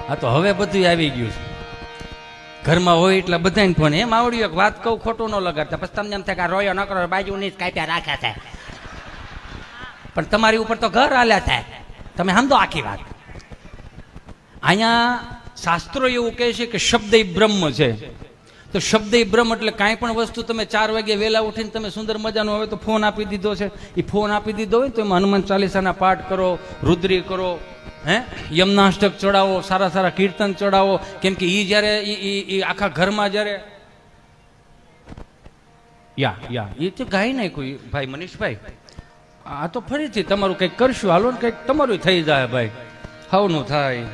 હા તો હવે બધું આવી ગયું છે. ઘરમાં હોય એટલે બધાને ફોન. એમ આવડ્યું એક વાત કહું, ખોટું ન લગાડતા. પછી તમને એમ થાય કે આ રોયો ન કરો, બાજુ ની કાપ્યા રાખે છે. પણ તમારી ઉપર તો ઘર હાલ્યા થાય. તમે સમજો આખી વાત. અહીંયા શાસ્ત્રો એવું કહે છે કે શબ્દ એ બ્રહ્મ છે. તો શબ્દ એ બ્રહ્મ એટલે કાંઈ પણ વસ્તુ તમે 4 વાગે વહેલા ઉઠીને તમે સુંદર મજાનો હવે તો ફોન આપી દીધો છે. એ ફોન આપી દીધો હોય તો એમાં હનુમાન ચાલીસાના પાઠ કરો, રુદ્રી કરો, યમનાષ્ટક ચડાવો, સારા સારા કીર્તન ચડાવો. કેમ કે એ જ્યારે એ આખા ઘરમાં જ્યારે એ તો ગાય નહીં કોઈ ભાઈ મનીષભાઈ. આ તો ફરીથી તમારું કંઈક કરશું, હાલો ને કંઈક તમારું થઈ જાય ભાઈ, હવનું થાય.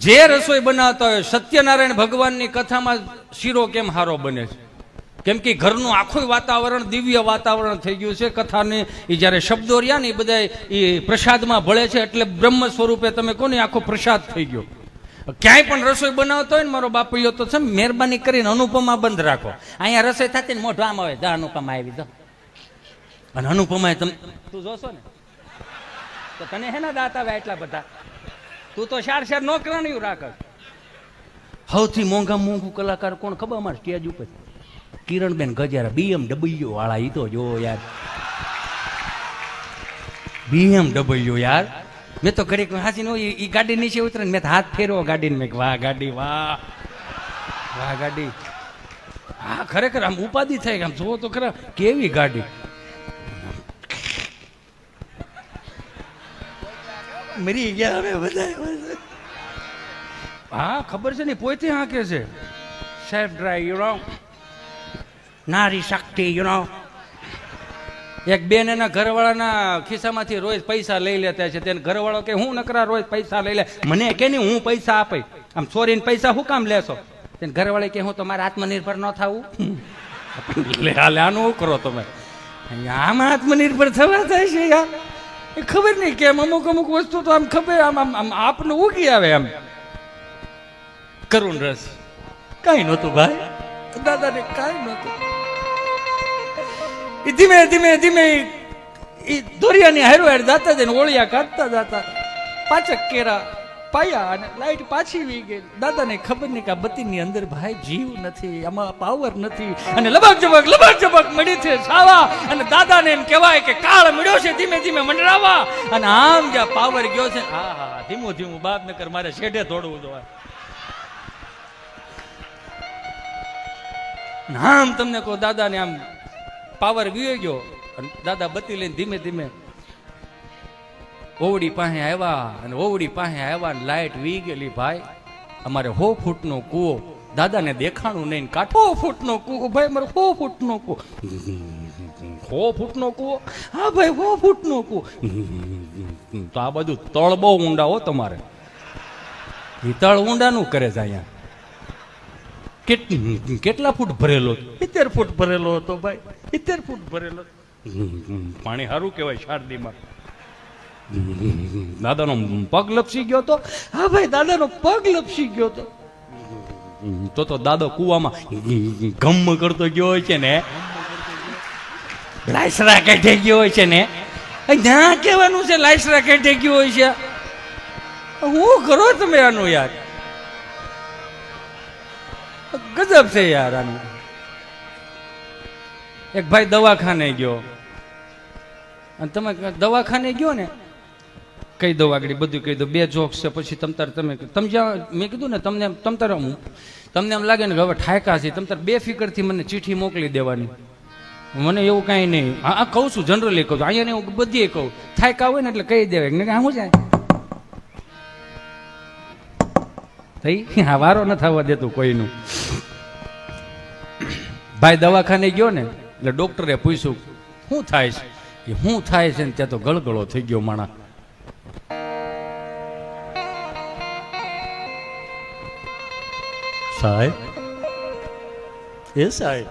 જે રસોઈ બનાવતા હોય, સત્યનારાયણ ભગવાનની કથામાં શીરો કેમ હારો બને છે? કેમ કે ઘરનું આખું વાતાવરણ દિવ્ય વાતાવરણ થઈ ગયું છે. કથાની એ જ્યારે શબ્દો રહ્યા ને એ બધા એ પ્રસાદમાં ભળે છે, એટલે બ્રહ્મ સ્વરૂપે તમે કોને આખો પ્રસાદ થઈ ગયો. ક્યાંય પણ રસોઈ બનાવતો હોય ને મારો બાપુયો તો છે મહેરબાની કરીને અનુપમા બંધ રાખો. અહીંયા રસોઈ થતી ને મોઢું આમ આવે, જા અનુપમા આવી દો. અને અનુપમા તું જોશો ને તો તને હેના દાંત આવે એટલા બધા? તું તો 4 નોકરાણીઓ રાખ. સૌથી મોંઘું કલાકાર કોણ ખબર અમારે સ્ટેજ ઉપર? કિરણબેન ગજારા, BMW વાળા. ઈ તો જો યાર, BMW યાર. મેં તો ઘડીક હાસી નો ઈ ગાડી નીચે ઉતરે ને મેં હાથ ફેરવો ગાડીને. મેં વાહ ગાડી, વાહ વાહ ગાડી. હા ખરેખર આમ ઉપાધિ થાય. આમ જોવો તો ખરા કેવી ગાડી. મરી ગયા હવે બધા. હા ખબર છે ને, પોતે હાંકે છે. સેલ્ફ ડ્રાઈવ, યુ નો, નારી શક્તિ, યુ નો. એક બેન એના ઘરવાળાના ખિસ્સામાંથી રોજ પૈસા લઈ લેતા છે. તેને ઘરવાળો કે હું નકરા રોજ પૈસા લઈ લે. મને કે નહીં હું પૈસા આપે. આમ ચોરીને પૈસા શું કામ લેશો? તેને ઘરવાળે કે હું તો મારે આત્મનિર્ભર ન થવું. હાલે આનું કરો તમે. આમાં આત્મનિર્ભર થવા થાય છે યાર. એ ખબર નહીં કેમ અમુક વસ્તુ તો આમ ખબર આમ આમ આપને ઉગી આવે. આમ કરુણ રસ કઈ નહોતું ભાઈ, દાદાને કઈ નહોતું. ધીમે ધીમે ધીમે દોરિયાની હારો હાર જાતા જઈને ઓળિયા કાઢતા જાતા. પાછક કેરા પાયા અને લાઈટ પાછી વી ગઈ. દાદાને ખબર નહીં કે આ બત્તીની અંદર ભાઈ જીવ નથી, આમાં પાવર નથી. અને લબક જબક મળી છે સાવા. અને દાદાને એમ કહેવાય કે કાળ મળ્યો છે ધીમે ધીમે મંડરાવા. અને આમ જ્યાં પાવર ગયો છે, હા હા ધીમું ધીમું બાપ નકર મારે શેઢે દોડવું જોઈએ. આમ તમને કહો દાદાને આમ પાવર ગયો ગયો. અને દાદા બત્તી લઈને ધીમે ધીમે ઓવડી પાસે આવ્યા. અને ઓવડી પાસે આવ્યા ને લાઈટ વી ગયેલી ભાઈ. અમારે 100 ફૂટનો કૂવો. દાદાને દેખાણું નહીં. 100 ફૂટનો કૂવો ભાઈ, મારે 100 ફૂટનો કૂવો. 100 ફૂટનો કૂવો? હા ભાઈ 100 ફૂટનો કૂવો. તો આ બધું તળ બહુ ઊંડા હો તમારે. એ તળ ઊંડાનું કરે છે અહીંયા. કેટલા ફૂટ ભરેલો? 70 ફૂટ ભરેલો હતો ભાઈ, 70 ફૂટ ભરેલો. પાણી સારું કહેવાય શારદીમાં. દાદાનો પગ લપસી ગયો તો. હા ભાઈ દાદાનો પગ લપસી ગયો તો. તો દાદો કુવામાં ગમ કરતો ગયો હોય છે ને, લાઈસરા કાઢે ગયો હોય છે ને. જ્યાં કહેવાનું છે લાઈસરા કાઢે ગયો હોય છે. હું કરો તમે આનું યાર? ગજબ છે યાર આનું. એક ભાઈ દવાખાને ગયો. અને તમે દવાખાને ગયો ને, કહી દો આગળ બધું કહી દો. 2 જોક્સ છે પછી તમે જ્યાં મેં કીધું ને તમને એમ લાગે ને કે હવે ઠાયકા છે, તમ તાર બેફિકરથી મને ચિઠ્ઠી મોકલી દેવાની. મને એવું કાંઈ નહીં. હા કહું છું, જનરલી કહું છું. અહીંયા હું બધી કહું. ઠાયકા હોય ને એટલે કહી દેવાય ને શું જાય થઈ. હા વારો ન થવા દેતું કોઈનું. ભાઈ દવાખાને ગયો ને એટલે ડોક્ટરે પૂછ્યું શું થાય છે? એ શું થાય છે ને ત્યાં તો ગળગળો થઈ ગયો માણા. સાહેબ, એ સાહેબ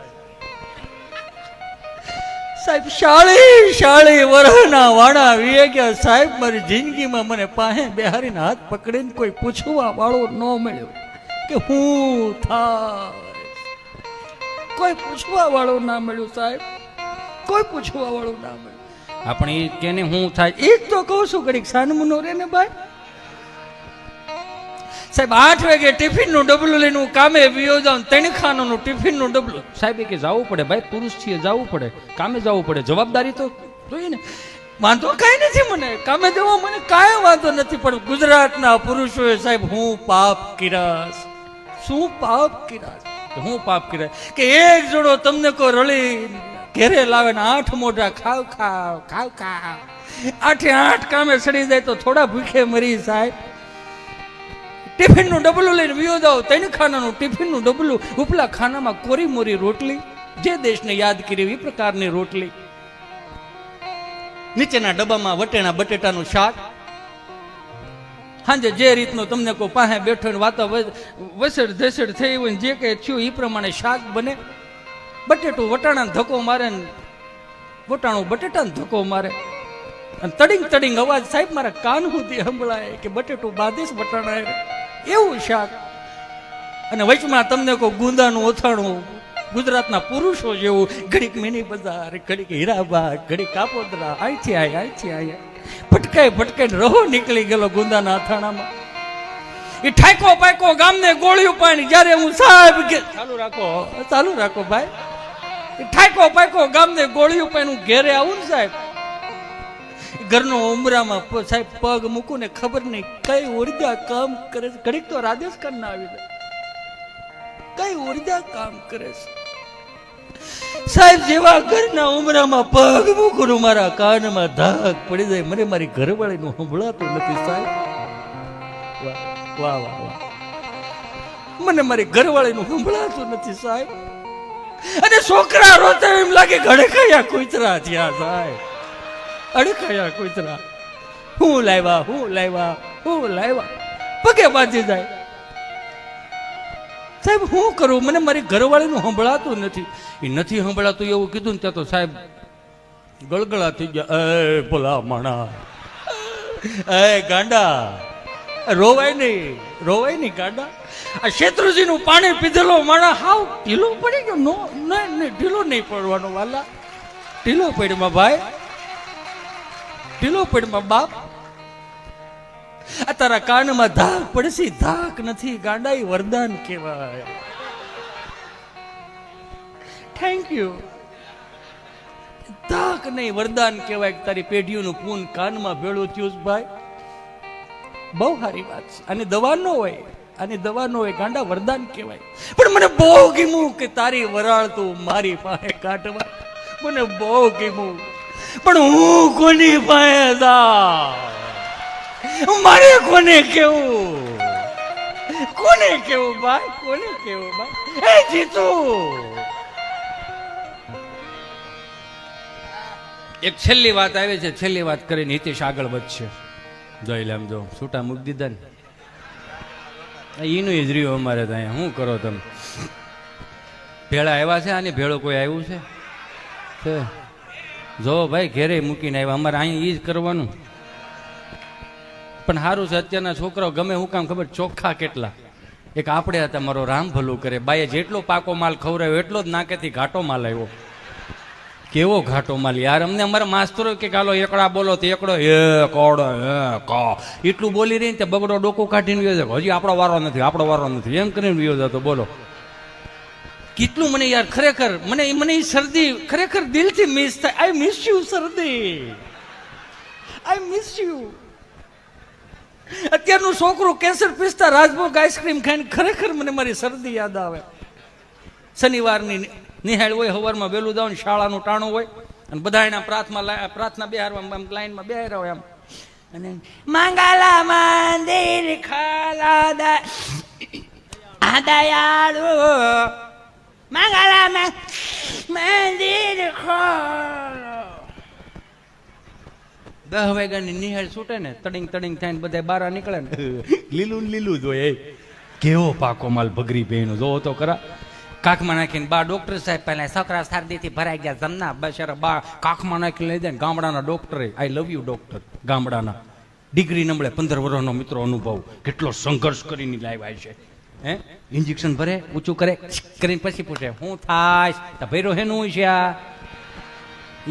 શાળી વરહના વાણા વીએ ગયા સાહેબ. મારી જિંદગીમાં મને પાસે બેહારીને હાથ પકડીને કોઈ પૂછવા વાળો ન મળ્યો કે હું થાય. કોઈ પૂછવા વાળો ના મળ્યું સાહેબ, કોઈ પૂછવા વાળો ના મળ્યું. આપણે કેને હું થાય એ જ તો કહું છું. ઘડીક સાનમુનો રે ને ભાઈ. સાહેબ 8 વાગે ટિફિનનું ડબલું લઈને હું કામે વિયો જાઉં, 3 ખાનાનું ટિફિનનું ડબલું. સાહેબ કે જવું પડે ભાઈ, પુરુષ છીએ, જવું પડે, કામે જવું પડે, જવાબદારી તો જોઈએ ને. વાંધો કાંઈ નથી, મને કામે જવા મને કાંઈ વાંધો નથી, પણ ગુજરાતના પુરુષોએ સાહેબ હું પાપ કર્યા, શું પાપ કર્યા, હું પાપ કર્યા કે એક જોડો તમને કોઈ રળી ઘેરે લાવે ને 8 મોઢા ખાવ ખાવ ખાવ ખાવ, 8 કામે સડી જાય તો થોડા ભૂખે મરી સાહેબ. ટિફિનનું ડબલું લઈને વિયો જાઓ, 3 ખાનાનું ટિફિનનું ડબલું, ઉપલા ખાનામાં કોરી મોરી રોટલી, જે દેશને યાદ કરી એ પ્રકારની રોટલી, નીચેના ડબ્બામાં વટેણા બટેટાનું શાક. સાંજે જે રીતનું તમને કોઈ પાસે બેઠો ને વાતો વસેડ ધસેડ થઈ હોય ને જે કંઈ થયું એ પ્રમાણે શાક બને. બટેટું વટાણાને ધક્કો મારે ને વટાણું બટેટાને ધક્કો મારે, અને તડિંગ તડિંગ અવાજ સાહેબ મારા કાન સુધી સંભળાય કે બટેટું બાદીશ વટાણા એવું શાક. અને વચમાં તમને કોઈ ગુંદાનું ઓથાણું, ગુજરાતના પુરુષો જેવું, ઘડીક મિની બજાર, ઘડીક હીરાબાગ, ઘડીક કાપોદરા, અહીંથી આયા ભટકાઈ ભટકાઈને રહો નીકળી ગયેલો ગુંદાના અથાણામાં. એ ઠાકો પાકો ગામને ગોળ્યું પાણી, જ્યારે હું સાહેબ ચાલુ રાખો ભાઈ, એ ઠાકો પાકો ગામને ગોળ્યું પાણી હું ઘેરે આવું ને સાહેબ, ઘરનો ઉમરામાં સાહેબ પગ મૂકું ને ખબર નહીં કઈ ઉર્જા કામ કરે છે. ઘડીક તો રાધેશ કરના આવી જાય, કઈ ઉર્જા કામ કરે છે સાહેબ. જેવા ઘરના ઉમરામાં પગ મૂકું મારા કાનમાં ધાક પડી જાય, મને મારી ઘરવાળીનું સંભળાતું નથી સાહેબ. વાહ વાહ વાહ, મને મારી ઘરવાળીનું સંભળાતું નથી સાહેબ. અને છોકરા રોતા એમ લાગે અડકાયા કૂતરા થયા સાહેબ, અડકાયા કૂતરા. હું લાવ્યા પગે બાંધી જાય સાહેબ. હું કરું, મને મારી ઘરવાળીનું સંભળાતું નથી. એ નથી સંભળાતું એવું કીધું ને ત્યાં તો સાહેબ ગળગળા થઈ ગયા. એ ભોલા માણા, એ ગાંડા, રોવાય નહીં ગાંડા. આ શેત્રુજીનું પાણી પીધેલો માણા હાવ ઢીલો પડી ગયો. નો ઢીલો નહીં પડવાનો વાલા, ઢીલો પડમાં ભાઈ, ઢીલો પડમાં બાપ. આ તારા કાનમાં ધાક પડશે, ધાક નથી ગાંડા, એ વરદાન કહેવાય. Thank you. ધાક નહીં, વરદાન કહેવાય. તારી પેઢીઓનું પૂન કાનમાં ભેળું થયું ભાઈ, બહુ સારી વાત છે. અને દવા ન હોય, આની દવા ન હોય ગાંડા, વરદાન કહેવાય. પણ મને બહુ ગમ્યું કે તારી વરાળ તું મારી પાસે કાઢવા, મને બહુ ગમ્યું. પણ હું કોની પાસે જાઉં, મારે કોને કેવું ભાઈ, કોને કેવું ભાઈ. એ જીતુ, એક છેલ્લી વાત આવે છે, છેલ્લી વાત કરીને હિતેશ આગળ વધશે. જોઈ લે, આમ જો છૂટા મૂકી દીધા ને, એનું જ રહ્યું અમારે તો અહીંયા. શું કરો તમે? ભેળા આવ્યા છે, આની ભેળો કોઈ આવ્યું છે? જો ભાઈ ઘેરે મૂકીને આવ્યા, અમારે અહીંયા એ જ કરવાનું. પણ સારું છે, અત્યારના છોકરાઓ ગમે હું કામ ખબર, ચોખ્ખા કેટલા. એક આપણે હતા, મારો રામ ભલું કરે, બાઈએ જેટલો પાકો માલ ખવડાવ્યો એટલો જ નાકેથી ઘાટો માલ આવ્યો. કેવો ઘાટો માલ યાર. અમને અમારા માસ્તરો કે ગાલો એકડા બોલો તો એકડો એટલું બોલી રહી ને બગડો ડોકું કાઢીને ગયો છે, હજી આપણો વારો નથી એમ કરીને ગયો જતો. બોલો કેટલું મને યાર, ખરેખર મને એ શરદી ખરેખર દિલથી મિસ થાય. આઈ મિસ યુ શરદી, આઈ મિસ યુ. અત્યારનું છોકરું કેસર પિસ્તા રાજભોગ આઈસ્ક્રીમ ખાઈને ખરેખર મને મારી શરદી યાદ આવે. શનિવારની નિહાળ હોય, સવારમાં વહેલું જાવ ને શાળાનું ટાણું હોય, અને બધા એના પ્રાર્થના બેહારવા લાઈનમાં બેહાર્યા હોય આમ, અને મંગલા મંદિર ખાલા દયાળુ, મંગલા મંદિર ખોલો. 10 વાગ્યાની નિહાળ છૂટે ને, તડિંગ થાય બધા બારા નીકળે ને, લીલું જ હોય. કેવો પાકો માલ ભગરી બેનો જોવો તો ખરા. કાખમાં નાખીને બા ડોક્ટર સાહેબ પહેલા છોકરા શરદીથી ભરાઈ ગયા જમના બચારા બા કાખમાં નાખીને લઈ જાય ને. ગામડાના ડોક્ટરે, આઈ લવ યુ ડોક્ટર, ગામડાના ડિગ્રી નંબળે 15 વર્ષનો મિત્રો અનુભવ, કેટલો સંઘર્ષ કરીને લાવ્યા છે. હે ઇન્જેક્શન ભરે, ઊંચું કરે કરીને પછી પૂછે શું થાય, તો ભૈરો હેનું છે આ.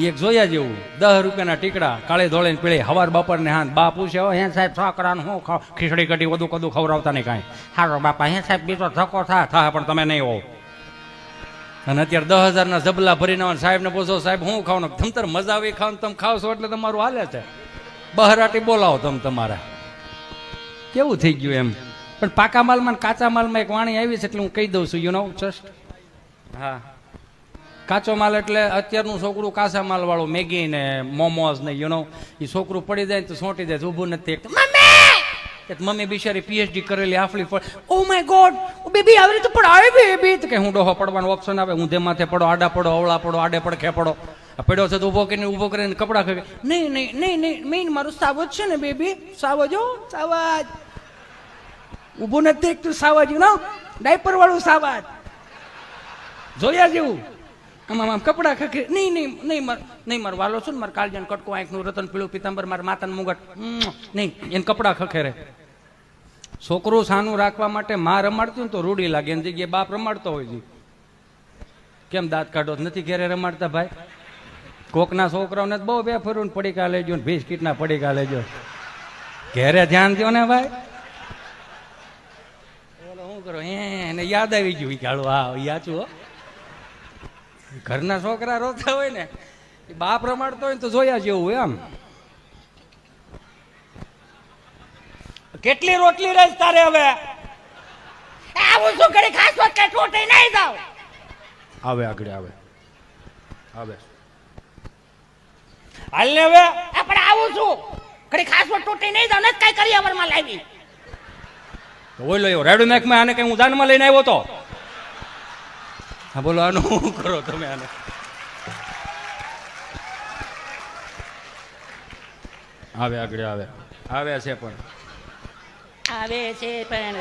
એક જોયા જેવું 10 રૂપિયાના ટીકડા કાળે ધોળે ને પીળે હવાર બપોર ને હાથ બા પૂછે હે સાહેબ છોકરાનું હું ખીચડી કઢી વધુ કદું ખવડાવતા નહીં કાંઈ હારો બાપા હે સાહેબ બીજો ધક્કો થાય પણ તમે નહીં હોવ. અને અત્યારે 10,000ના જબલા ભરીને સાહેબને પૂછો સાહેબ હું ખાવાનું તમતર મજા આવી ખાવ તમે ખાવશો એટલે તમારું હાલે છે બહરાટી બોલાવો તમે તમારા કેવું થઈ ગયું એમ. પણ પાકા માલમાં કાચા માલમાં એક વાણી આવી છે એટલે હું કહી દઉં છું યુ નો જસ્ટ. હા કાચો માલ એટલે અત્યારનું છોકરું કાચા માલ વાળું મેગી ને મોમોઝ ને યુ નો એ છોકરું પડી જાય તો સોંટી જાય ઊભું નથી. મમ્મી બિચારી પીએચડી કરેલી આફલી પડે ઓ માય ગોડ બેબી આવી રીતે પડાવે બેબી તો કે હું ડોહો પડવાનો ઓપ્શન આવે ઊંધે માથે પડો આડા પડો અવળા પડો આડે પડખે પડો પડ્યો છે તો ઊભો કરીને કપડા ખે નહીં નહીં નહીં નહીં મેઇન મારું સાવજ છે ને બેબી સાવજો સાવજ ઊભું નથી તું સાવજ નો ડાયપર વાળું સાવજ જોયા જેવું આમ આમ કપડા ખખે નહીં નહીં નહીં નહીં મારો વાલો છું ને મારે કાળજાન કટકો આંખનું રતન પીળું પિતાંબર મારા માતાનું મુગટ નહીં એને કપડા ખખેરે. છોકરું સાનું રાખવા માટે માં રમાડતું ને તો રૂડી લાગે એની જગ્યાએ બાપ રમાડતો હોય છે. કેમ દાંત કાઢો નથી ઘેરે રમાડતા ભાઈ? કોકના છોકરાઓને બહુ બે ફરું પડીકા લેજો ને બિસ્કીટના પડીકા લેજો ઘેરે ધ્યાન દો ને ભાઈ. શું કરો એને યાદ આવી ગયું કાળું હા યાચું હો. ઘરના છોકરા રોતા હોય ને એ બાપ રમાડતો હોય તો જોયા જેવું એમ. કેટલી રોટલી રહીશ તારે હવે આવું શું કરી ખાસ વાત કઈ છોટે નહીં જાવ આવે આગળ આવે આવે હાલ ને હવે આપણે આવું છું કરી ખાસ વાત છોટે નહીં જાવ ને કઈ કરી અવરમાં લાવી ઓલો એવો રેડો મેક માં આને કઈ હું જાનમાં લઈને આવ્યો તો હા બોલો આનું શું કરો તમે આને આવે આગળ આવે આવે છે પણ આવે છે પણ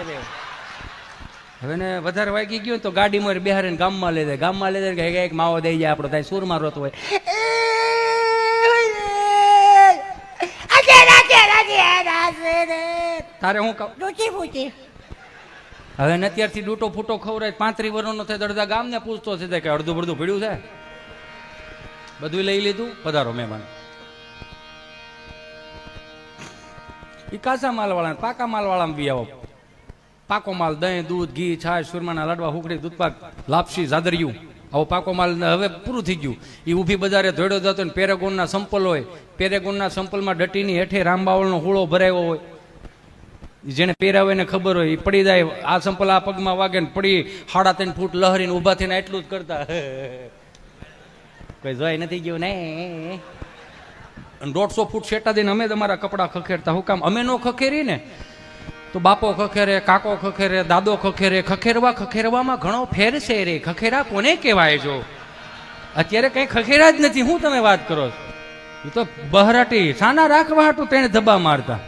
હવે ને વધારે વાગી ગયું તો ગાડી માં બિહારી ને ગામમાં લઈ જાય એક માવો દઈ જાય આપણો થાય સુરમાં રોતો હોય તારે હું કહું હવે ને અત્યારથી ડૂટો ફૂટો ખવરાય 35 વર્ષનો થાય અડધા ગામ ને પૂછતો છે કે અડધું બડધું ભીડ્યું છે બધું લઈ લીધું પધારો મહેમાન. એ કાચા માલ વાળા પાકા માલ વાળા બી આવો પાકો માલ દહીં દૂધ ઘી છાશ સુરમાના લાડવા હુકડી દૂધપાક લાપસી જાદરિયું આવો પાકો માલ હવે પૂરું થઈ ગયું. એ ઊભી બજારે ધોડ્યો જતો ને પેરેગોનના સંપલ હોય પેરેગોનના સંપલમાં ડટીની હેઠે રામબાવળનો હુળો ભરાયો હોય જેને પહેરાવે ને ખબર હોય એ પડી જાય આ સંપલ આ પગમાં વાગે ને પડી 3.5 ફૂટ લહરીને ઊભા થઈને એટલું જ કરતા કોઈ જોઈ નથી ગયું ને 150 ફૂટ શેટા દઈને અમે તમારા કપડા ખખેરતા હું કામ અમે નો ખખેરી ને તો બાપો ખખેરે કાકો ખખેરે દાદો ખખેરે ખખેરવામાં ઘણો ફેર છે રે. ખખેરા કોને કહેવાય જો અત્યારે કઈ ખખેરા જ નથી હું તમે વાત કરો એ તો બહરાટી સાના રાખવા હાટું તેને ધબ્બા મારતા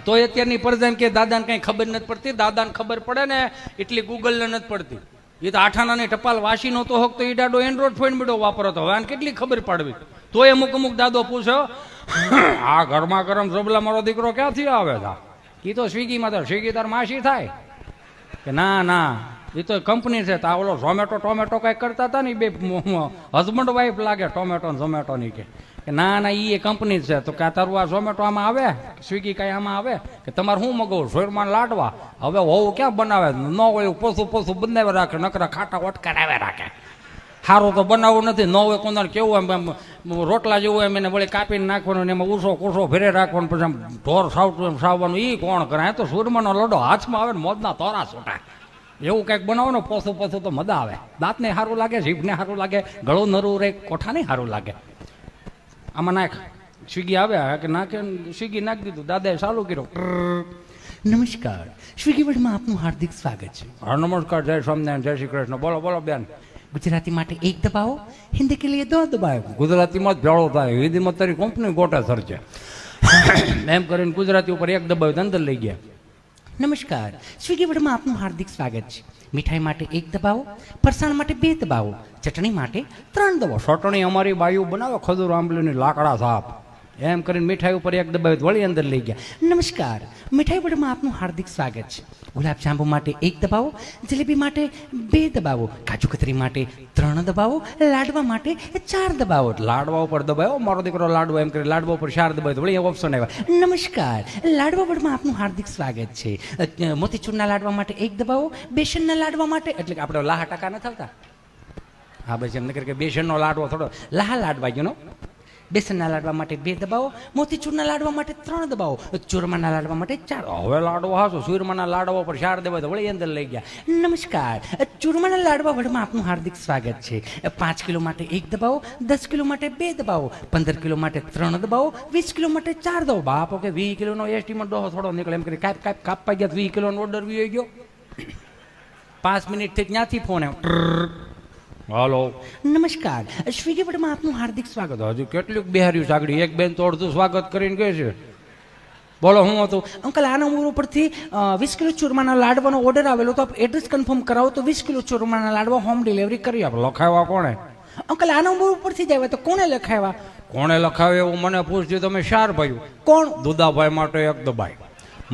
તોય અત્યારની પરજામ કે દાદાને કઈ ખબર નથી પડતી દાદાને ખબર પડે ને એટલી ગૂગલને નથી પડતી. એ તો 8 આનાની ટપાલ વાસી નહોતો હોક તો એ દાડો એન્ડ્રોઈડ ફોન બીડો વાપરતો હવે આને કેટલી ખબર પાડવી તોય અમુક દાદો પૂછ્યો આ ઘરમાં ગરમ જબલા મારો દીકરો ક્યાંથી આવે છે એ તો સ્વિગીમાં તો સ્વિગી તાર માસી થાય કે ના એ તો કંપની છે તો ઓલો ટોમેટો કઈ કરતા હતા ને બે હસબન્ડ વાઈફ લાગે ટોમેટો ઝોમેટો ની કે ના એ કંપની છે તો કે તારું આ ઝોમેટો આમાં આવે સ્વિગી કઈ આમાં આવે કે તમારે શું મગાવું શોરમાં લાડવા હવે હોવું ક્યાં બનાવે ન હોય પોસું બનાવે રાખે નકરા ખાટા ઓટકારાવે રાખે સારું તો બનાવવું નથી ન હોય કોણ કેવું એમ રોટલા જેવું એમ એને વળી કાપીને નાખવાનું ને એમાં ઊસો ફેરે રાખવાનું પછી આમ ઢોર સાવતું એમ સાવવાનું એ કોણ કરે તો સુરમાનો લડો હાથમાં આવે ને મોજના તોરા છોટા એવું કંઈક બનાવો ને પોસું તો મજા આવે દાંતને સારું લાગે જીભને સારું લાગે ગળું નરું રે કોઠાને સારું લાગે આમાં નાખ સ્વિગી આવ્યા કે નાખે સ્વિગી નાખી દીધું દાદાએ ચાલુ કર્યો નમસ્કાર સ્વિગી વર્લ્ડમાં આપનું હાર્દિક સ્વાગત છે. હા નમસ્કાર જય સ્વામિનારાયણ જય શ્રી કૃષ્ણ બોલો બેન ગુજરાતી માટે 1 દબાવો હિન્દી કે લીએ 2 દબાવો ગુજરાતીમાં જ ભેળો થાય હિન્દીમાં તારી કંપની ગોટા સર છે એમ કરીને ગુજરાતી ઉપર 1 દબાવ્યું અંદર લઈ ગયા. નમસ્કાર સ્વિગી વર્લ્ડમાં આપનું હાર્દિક સ્વાગત છે. મીઠાઈ માટે 1 દબાવો ફરસાણ માટે 2 દબાવો ચટણી માટે 3 દબાવો. ચટણી અમારી બાયુ બનાવે ખજૂર આંબલીની લાકડા સાપ એમ કરીને મીઠાઈ ઉપર એક દબાવી વળી અંદર લઈ ગયા. નમસ્કાર, મીઠાઈ વડમાં આપનું હાર્દિક સ્વાગત છે. ગુલાબ જાંબુ માટે 1 દબાવો, જલેબી માટે 2 દબાવો, કાજુ કતરી માટે 3 દબાવો, લાડવા માટે 4 દબાવો. લાડવા ઉપર દબાવો, મારો દીકરો લાડવો એમ કરી લાડવા ઉપર 4 દબાવ્યો વળી ઓપ્શન આવ્યા. નમસ્કાર, લાડવા વડમાં આપનું હાર્દિક સ્વાગત છે. મોતીચૂરના લાડવા માટે 1 દબાવો, બેસનના લાડવા માટે એટલે કે આપણે લાહા ટકા ન થતા. હા બસ એમને કે બેસનનો લાડવો થોડો લાહા લાડવા ગયો. બેસનના લાડવા માટે 2 દબાવો, મોતીચૂરના લાડવા માટે 3 દબાવો, ચૂરમાના લાડવા માટે 4. હવે લાડવો હાસો ચૂરમાના લાડવા પર 4 દબાવો વળી અંદર લઈ ગયા. નમસ્કાર, ચૂરમાના લાડવા વડમાં આપનું હાર્દિક સ્વાગત છે. 5 કિલો માટે 1 દબાવો, 10 કિલો માટે 2 દબાવો, 15 કિલો માટે 3 દબાવો, 20 કિલો માટે 4 દબાવો. બાપો કે 20 કિલોનો એસ્ટીમેટ ડોહો થોડો નીકળે એમ કરી કાપવા ગયા 20 કિલોનો ઓર્ડર વી ગયો. 5 મિનિટથી ત્યાંથી ફોન આવ્યો. હાલો, નમસ્કાર, સ્વિગી વડમાં આપનું હાર્દિક સ્વાગત. હજુ કેટલું બિહાર્યું સાગડી, એક બેન તો અડધું સ્વાગત કરીને કહે છે. બોલો હું હતું? અંકલ આ નંબર ઉપરથી 20 કિલો ચૂરમાના લાડવાનો ઓર્ડર આવેલો તો આપ એડ્રેસ કન્ફર્મ કરાવો તો 20 કિલો ચૂરમાના લાડવા હોમ ડિલિવરી કરી આપો. લખાવ્યા કોણે? અંકલ આ નંબર ઉપરથી જ આવ્યા તો કોણે લખાવ્યા? કોણે લખાવ્યા એવું મને પૂછ્યું તમે 4 ભાઈ. કોણ? દુદાભાઈ માટે 1 દબાય,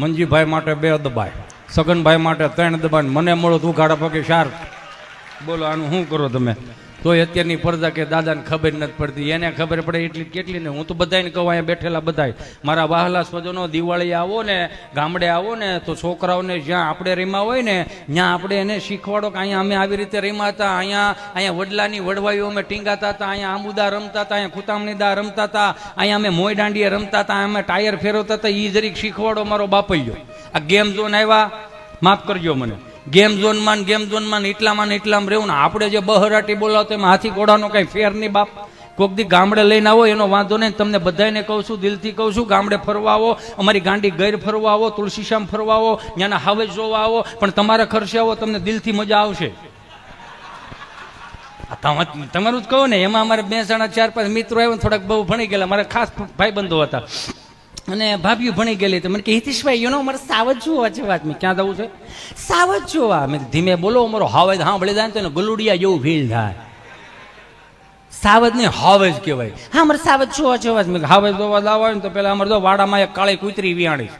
મંજીભાઈ માટે 2 દબાય, સગનભાઈ માટે 3 દબાય, મને મળો તું ગાડા પગે 4. બોલો આનું શું કરો તમે? તોય અત્યારની પડદા કે દાદાને ખબર નથી પડતી, એને ખબર પડે એટલી કેટલી ને. હું તો બધાને કહું, અહીંયા બેઠેલા બધાય મારા વહાલા સ્વજનો, દિવાળી આવો ને ગામડે આવો ને તો છોકરાઓને જ્યાં આપણે રમ્યા હોય ને ત્યાં આપણે એને શીખવાડો કે અહીંયા અમે આવી રીતે રમ્યા હતા, અહીંયા વડલાની વડવાઈઓ અમે ટીંગાતા હતા, અહીંયા આંબુદા રમતા હતા, અહીંયા ખુતામણી દા રમતા હતા, અહીંયા અમે મોય દાંડીએ રમતા હતા, અમે ટાયર ફેરવતા હતા. એ જરીક શીખવાડો મારો બાપૈયો. આ ગેમ ઝોન આવ્યા, માફ કરજો મને, ગેમ ઝોનમાં એટલામાં રહેવું ને આપણે જે બહરાટી બોલાવતો એમાં હાથી ઘોડાનો કઈ ફેર નહીં બાપ. કોઈક દી ગામડે લઈને આવો એનો વાંધો નહીં, તમને બધાને કહું છું, દિલથી કહું છું, ગામડે ફરવા આવો, અમારી ગાંડી ગૈર ફરવા આવો, તુલસીશ્યામ ફરવા આવો, ત્યાંના હાવેજ જોવા આવો, પણ તમારા ખર્ચે આવો, તમને દિલથી મજા આવશે. તમારું જ કહું ને, એમાં અમારે 4-5 મિત્રો આવ્યા, થોડાક બહુ ભણી ગયેલા, મારા ખાસ ભાઈબંધો હતા અને ભાભીઓ ભણી ગયેલી. તો મને કે હિતેશભાઈ મારે સાવજ જોવા છે. વાત મેં ક્યાં જવું છે? સાવજ જોવા. મેં ધીમે બોલો, અમારો હાવેજ સાંભળી જાય ને તો એને ગલુડિયા જેવું ફીલ થાય. સાવજ ને હાવેજ કહેવાય. હા મારે સાવજ જોવા છે. મેં હાવેજ જોવા લાવવા ને તો પેલા અમારે તો વાડામાં એક કાળી કૂતરી વિયાણી,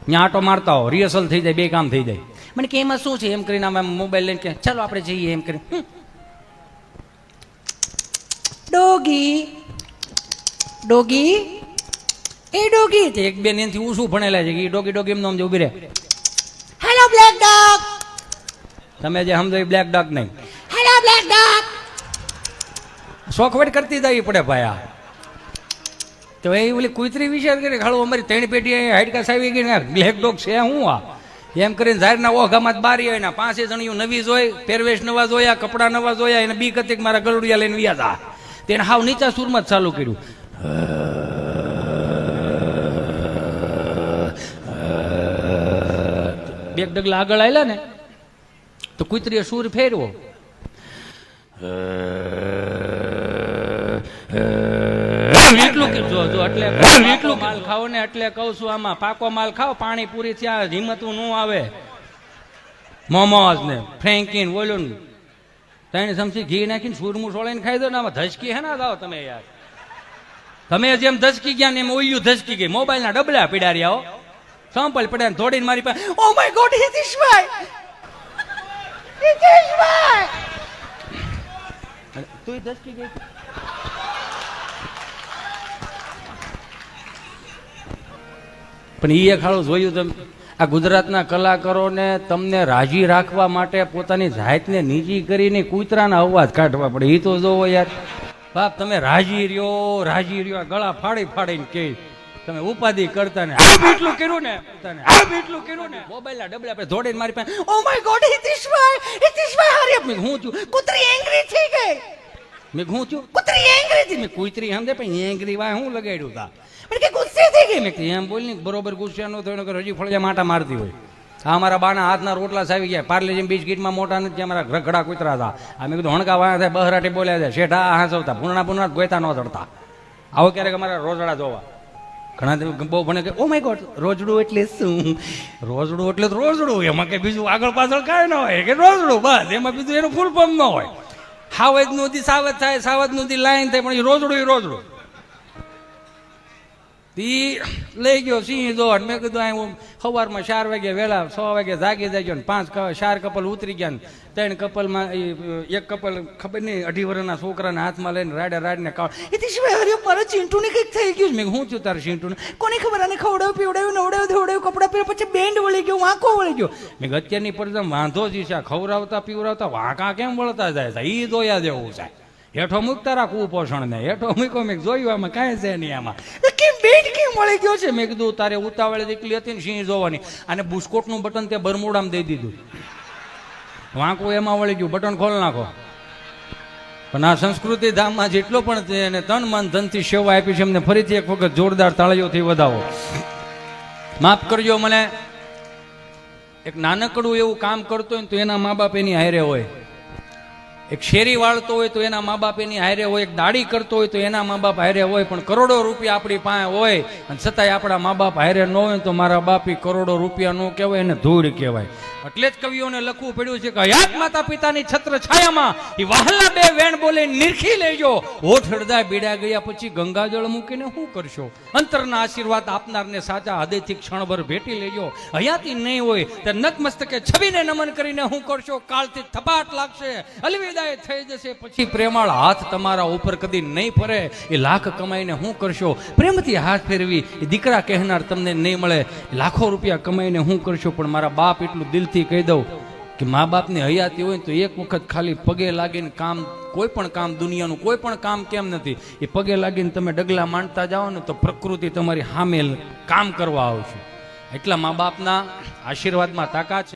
ત્યાં આટો મારતા હો, રિહર્સલ થઈ જાય, 2 કામ થઈ જાય. મને કે એમાં શું છે એમ કરીને અમે મોબાઈલ લઈને કે ચાલો આપણે જઈએ એમ કરી. ડોગી ડોગી એ ડોગી એક બેન એનાથી હું શું ભણેલા છે કે ડોગી એમ નામ ઉભી રહે. Hello black dog. તમે જે સમજો બ્લેક ડોગ નહીં, હેલો બ્લેક ડોગ. શોખવટ કરતી જવી પડે ભાઈ. તો એ ઓલી કુતરી વિચાર કરી ખાડું અમારી 3 પેટી હાડકાસ આવી ગઈ ને બ્લેક ડોગ છે હું આ એમ કરીને ઝાડના ઓઘામાં બારી હોય ને 5 જણીઓ નવી જોઈ, પહેરવેશ નવા જોયા, કપડા નવા જોયા, એને બી કતિક મારા ગલુડિયા લઈને વ્યા હતા. તેને હાવ નીચા સુરમાં જ ચાલુ કર્યું. બે ડગલા આગળ આવેલા ને તો કુતરીએ સૂર ફેરવો. એટલું માલ ખાઓ ને એટલે કહું છું, આમાં પાકો માલ ખાઓ, પાણી પૂરી ત્યાં હિંમતું ન આવે. મોમોઝ ને ફ્રેન્કીન બોલું 3 ચમચી ઘી નાખીને સૂરમું સોળીને ખાઈ દો ને. આમાં ધસકી હે ના જાઓ તમે યાર. તમે જેમ ધસકી ગયા ને એમ ઓયું ધસકી ગઈ. મોબાઈલના ડબલા પીડાર્યા હો, સંપલ પડ્યા થોડીને મારી પાસે. Oh my God Hiteshbhai, Hiteshbhai તું ધસકી ગઈ. પણ એ ખાડું જોયું તમે, આ ગુજરાતના કલાકારોને તમને રાજી રાખવા માટે પોતાની જાતને નીચી કરીને કૂતરાના અવાજ કાઢવા પડે. એ તો જોવો યાર બાપ, તમે રાજી રહ્યો ગળા ફાડીને કે તમે ઉપાધિ કરતા ને એટલું કર્યું ને મોબાઈલના ડબલા પર દોડીને મારી પાસે. ઓ માય ગોડ હિતેશભાઈ હારી મેં હું છું કૂતરી એંગ્રી થઈ ગઈ. મેં હું છું કૂતરી એંગ્રી થઈ. મેં કૂતરી સમજે પણ એંગ્રી વાય હું લગાડ્યું તા. મને કે ગુસ્સે થઈ ગઈ. મેં એમ બોલી બરોબર ગુસ્સે ન થયો કે હજી ફળિયા માટા મારતી હોય. આ અમારા બાના હાથના રોટલા સાવી ગયા, પાર્લેજી બિસ્કીટમાં મોટા નથી, અમારા રખડા કૂતરા હતા. અમે કીધું હણકા વાયા થાય, બહરાટી બોલ્યા જાય, શેઠા હાંસવતા, પૂર્ણા ગોયતા ન ચડતા. આવો ક્યારેક અમારા રોજડા જોવા ઘણા બહુ ભણે કે ઓ માય ગોડ રોજડું એટલે શું? રોજડું એટલે રોજડું, એમાં કઈ બીજું આગળ પાછળ કાંઈ ન હોય કે રોજડું બસ, એમાં બીજું એનું ફૂલ ફોર્મ ન હોય. સાવજ નું સાવજ થાય, સાવજ નું લાઈન થાય, પણ એ રોજડું ઈ લઈ ગયો સિંહ દોડ. મેં કીધું અહીં સવારમાં 4 વાગે વહેલા 6 વાગે જાગી જાય ને 4 કપલ ઉતરી ગયા ને 3 કપલમાં એક કપલ ખબર નહીં 2.5 વર્ષના છોકરાના હાથમાં લઈને રાડને કાળ એથી સિવાય હરે મારા ચીંટુને કંઈક થઈ ગયું. મેં હું થયું તારે ચીંટુને? કોની ખબર? આને ખવડાવ્યું પીવડાવ્યું નવડાવ્યું ધોવડાવ્યું કપડાં પહેર્યા પછી બેન્ડ વળી ગયું વાંકો વળી ગયો. મેં અત્યારની પરિણામ વાંધો જ છે. ખવડાવતા પીવડાવતા વાંકા કેમ વળતા જાય છે? ઈ દોયા જેવું છે. હેઠો મૂક તારા કુપોષણ ને હેઠો મૂકો. મેં જોયું આમાં કાંઈ છે નહીં. આમાં કેમ બેડ કેમ મળી ગયો છે? મેં કીધું તારે ઉતાવળે દીકલી હતી ને સિંહ જોવાની. અને બુસ્કોટનું બટન તે બરમુડામાં દઈ દીધું. વાંકું એમાં વળી ગયું. બટન ખોલ નાખો. પણ આ સંસ્કૃતિ ધામમાં જેટલો પણ તેને તન મન ધનથી સેવા આપી છે એમને ફરીથી એક વખત જોરદાર તાળીઓથી વધાવો. માફ કરજો મને. એક નાનકડું એવું કામ કરતો હોય ને તો એના મા બાપ એની હારે હોય. એક શેરી વાળતો હોય તો એના મા બાપ એની હારે હોય. એક દાડી કરતો હોય તો એના મા બાપ હારે હોય. પણ કરોડો રૂપિયા આપણી પાસે હોય અને છતાંય આપણા મા બાપ હારે ન હોય તો મારા બાપી કરોડો રૂપિયા ન કહેવાય, એને ધૂળ કહેવાય. એટલે જ કવિઓને લખવું પડ્યું છે કે હયાત માતા પિતાની છત્ર છાયામાં એ વહાલા બે વેણ બોલે નિરખી લેજો. હોઠ હળદા બીડા ગયા પછી ગંગાજળ મૂકીને શું કરશો? અંતરના આશીર્વાદ આપનારને સાચા હૃદયથી ક્ષણભર ભેટી લેજો. હયાતી નહીં હોય તો નતમસ્તકે છબીને નમન કરીને શું કરશો? કાળથી થપાટ લાગશે, અલવિદાય થઈ જશે. પછી પ્રેમાળ હાથ તમારા ઉપર કદી નહીં ફરે. એ લાખ કમાઈને શું કરશો? પ્રેમથી હાથ ફેરવી એ દીકરા કહેનાર તમને નહીં મળે. લાખો રૂપિયા કમાઈને શું કરશો? પણ મારા બાપ એટલું દિલથી કહી દઉં કે મા બાપની હયાતી હોય તો એક વખત ખાલી પગે લાગીને કામ, કોઈ પણ કામ, દુનિયાનું કોઈ પણ કામ કેમ નથી, એ પગે લાગીને તમે ડગલા માંડતા જાઓ ને તો પ્રકૃતિ તમારી સામે કામ કરવા આવશે. એટલા મા બાપના આશીર્વાદમાં તાકાત છે.